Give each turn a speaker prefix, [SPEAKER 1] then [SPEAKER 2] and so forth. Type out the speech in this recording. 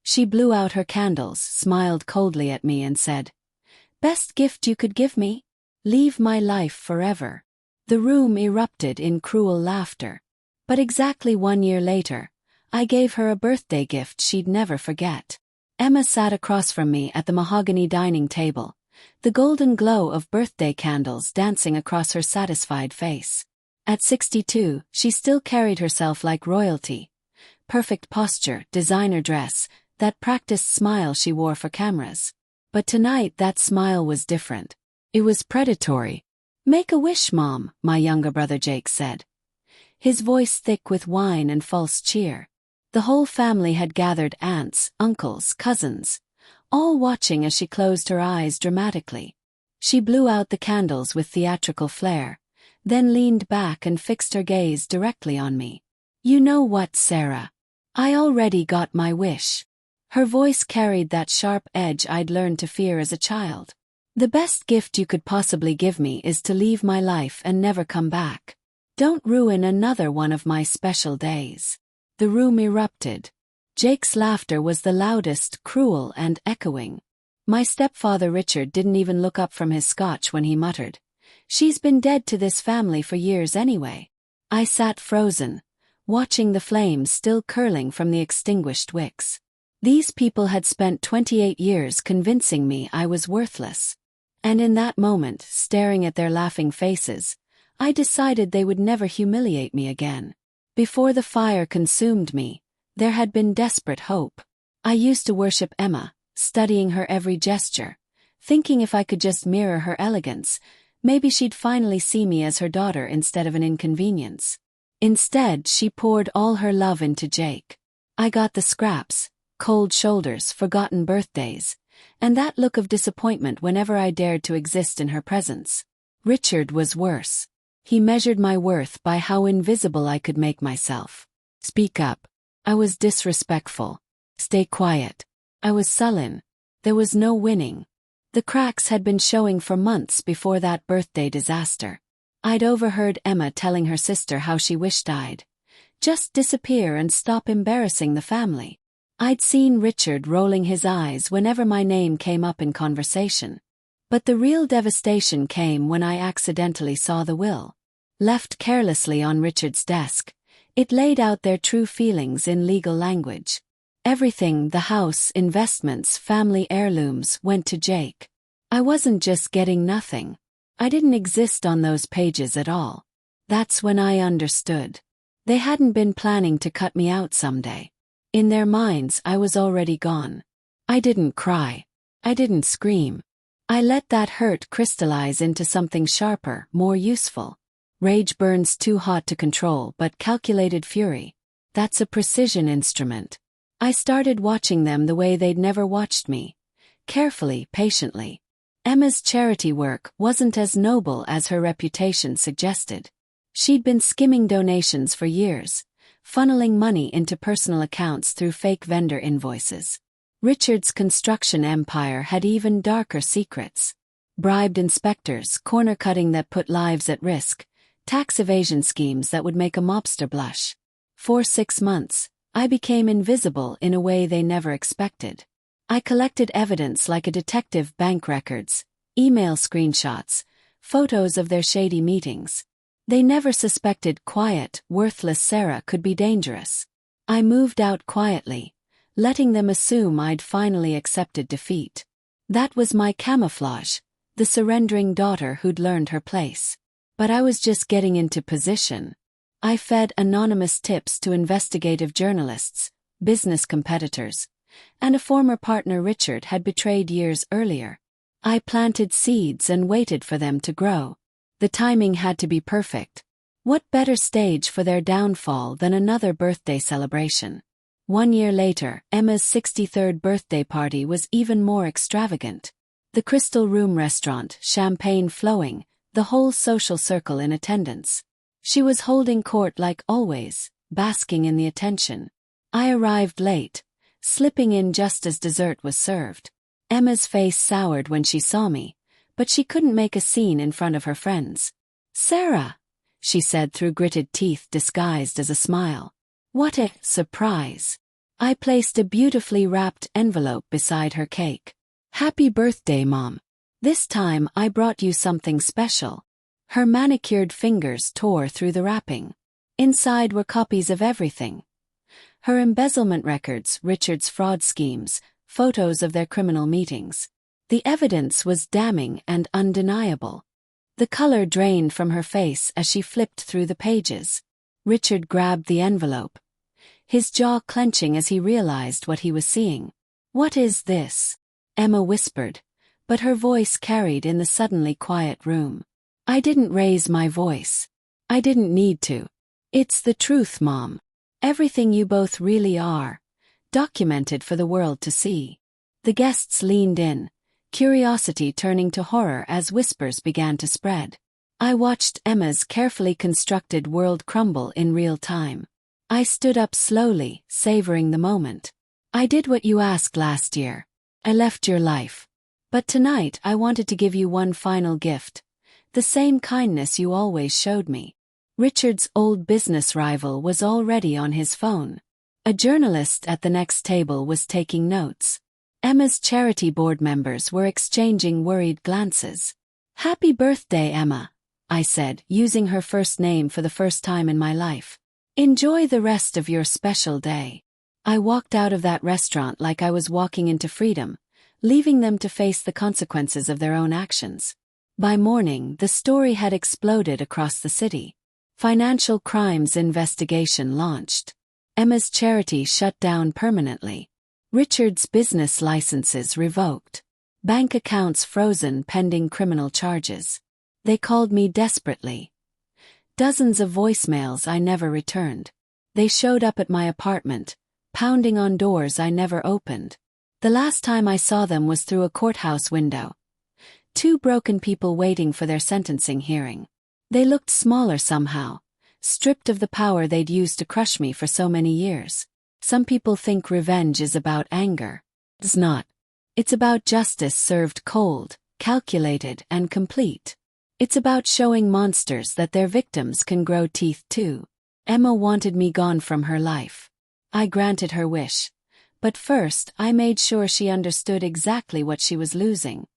[SPEAKER 1] She blew out her candles, smiled coldly at me and said, "Best gift you could give me? Leave my life forever." The room erupted in cruel laughter. But exactly 1 year later, I gave her a birthday gift she'd never forget. Emma sat across from me at the mahogany dining table, the golden glow of birthday candles dancing across her satisfied face. At 62, she still carried herself like royalty. Perfect posture, designer dress, that practiced smile she wore for cameras. But tonight that smile was different. It was predatory. "Make a wish, Mom," my younger brother Jake said, his voice thick with wine and false cheer. The whole family had gathered, aunts, uncles, cousins, all watching as she closed her eyes dramatically. She blew out the candles with theatrical flair, then leaned back and fixed her gaze directly on me. "You know what, Sarah? I already got my wish." Her voice carried that sharp edge I'd learned to fear as a child. "The best gift you could possibly give me is to leave my life and never come back. Don't ruin another one of my special days." The room erupted. Jake's laughter was the loudest, cruel and echoing. My stepfather Richard didn't even look up from his scotch when he muttered, "She's been dead to this family for years anyway." I sat frozen, watching the flames still curling from the extinguished wicks. These people had spent 28 years convincing me I was worthless. And in that moment, staring at their laughing faces, I decided they would never humiliate me again. Before the fire consumed me, there had been desperate hope. I used to worship Emma, studying her every gesture, thinking if I could just mirror her elegance, maybe she'd finally see me as her daughter instead of an inconvenience. Instead, she poured all her love into Jake. I got the scraps, cold shoulders, forgotten birthdays, and that look of disappointment whenever I dared to exist in her presence. Richard was worse. He measured my worth by how invisible I could make myself. "Speak up." I was disrespectful. "Stay quiet." I was sullen. There was no winning. The cracks had been showing for months before that birthday disaster. I'd overheard Emma telling her sister how she wished I'd just disappear and stop embarrassing the family. I'd seen Richard rolling his eyes whenever my name came up in conversation. But the real devastation came when I accidentally saw the will. Left carelessly on Richard's desk, it laid out their true feelings in legal language. Everything, the house, investments, family heirlooms, went to Jake. I wasn't just getting nothing. I didn't exist on those pages at all. That's when I understood. They hadn't been planning to cut me out someday. In their minds, I was already gone. I didn't cry. I didn't scream. I let that hurt crystallize into something sharper, more useful. Rage burns too hot to control, but calculated fury, that's a precision instrument. I started watching them the way they'd never watched me. Carefully, patiently. Emma's charity work wasn't as noble as her reputation suggested. She'd been skimming donations for years, funneling money into personal accounts through fake vendor invoices. Richard's construction empire had even darker secrets. Bribed inspectors, corner cutting that put lives at risk, tax evasion schemes that would make a mobster blush. For 6 months, I became invisible in a way they never expected. I collected evidence like a detective, bank records, email screenshots, photos of their shady meetings. They never suspected quiet, worthless Sarah could be dangerous. I moved out quietly, letting them assume I'd finally accepted defeat. That was my camouflage, the surrendering daughter who'd learned her place. But I was just getting into position. I fed anonymous tips to investigative journalists, business competitors, and a former partner Richard had betrayed years earlier. I planted seeds and waited for them to grow. The timing had to be perfect. What better stage for their downfall than another birthday celebration? 1 year later, Emma's 63rd birthday party was even more extravagant. The Crystal Room restaurant, champagne flowing, the whole social circle in attendance. She was holding court like always, basking in the attention. I arrived late, slipping in just as dessert was served. Emma's face soured when she saw me, but she couldn't make a scene in front of her friends. "Sarah," she said through gritted teeth disguised as a smile. "What a surprise." I placed a beautifully wrapped envelope beside her cake. "Happy birthday, Mom. This time I brought you something special." Her manicured fingers tore through the wrapping. Inside were copies of everything. Her embezzlement records, Richard's fraud schemes, photos of their criminal meetings. The evidence was damning and undeniable. The color drained from her face as she flipped through the pages. Richard grabbed the envelope, his jaw clenching as he realized what he was seeing. "What is this?" Emma whispered, but her voice carried in the suddenly quiet room. I didn't raise my voice. I didn't need to. "It's the truth, Mom. Everything you both really are, documented for the world to see." The guests leaned in, curiosity turning to horror as whispers began to spread. I watched Emma's carefully constructed world crumble in real time. I stood up slowly, savoring the moment. "I did what you asked last year. I left your life. But tonight I wanted to give you one final gift. The same kindness you always showed me." Richard's old business rival was already on his phone. A journalist at the next table was taking notes. Emma's charity board members were exchanging worried glances. "Happy birthday, Emma," I said, using her first name for the first time in my life. "Enjoy the rest of your special day." I walked out of that restaurant like I was walking into freedom, leaving them to face the consequences of their own actions. By morning, the story had exploded across the city. Financial crimes investigation launched. Emma's charity shut down permanently. Richard's business licenses revoked. Bank accounts frozen pending criminal charges. They called me desperately. Dozens of voicemails I never returned. They showed up at my apartment, pounding on doors I never opened. The last time I saw them was through a courthouse window. Two broken people waiting for their sentencing hearing. They looked smaller somehow, stripped of the power they'd used to crush me for so many years. Some people think revenge is about anger. It's not. It's about justice served cold, calculated, and complete. It's about showing monsters that their victims can grow teeth too. Emma wanted me gone from her life. I granted her wish. But first I made sure she understood exactly what she was losing.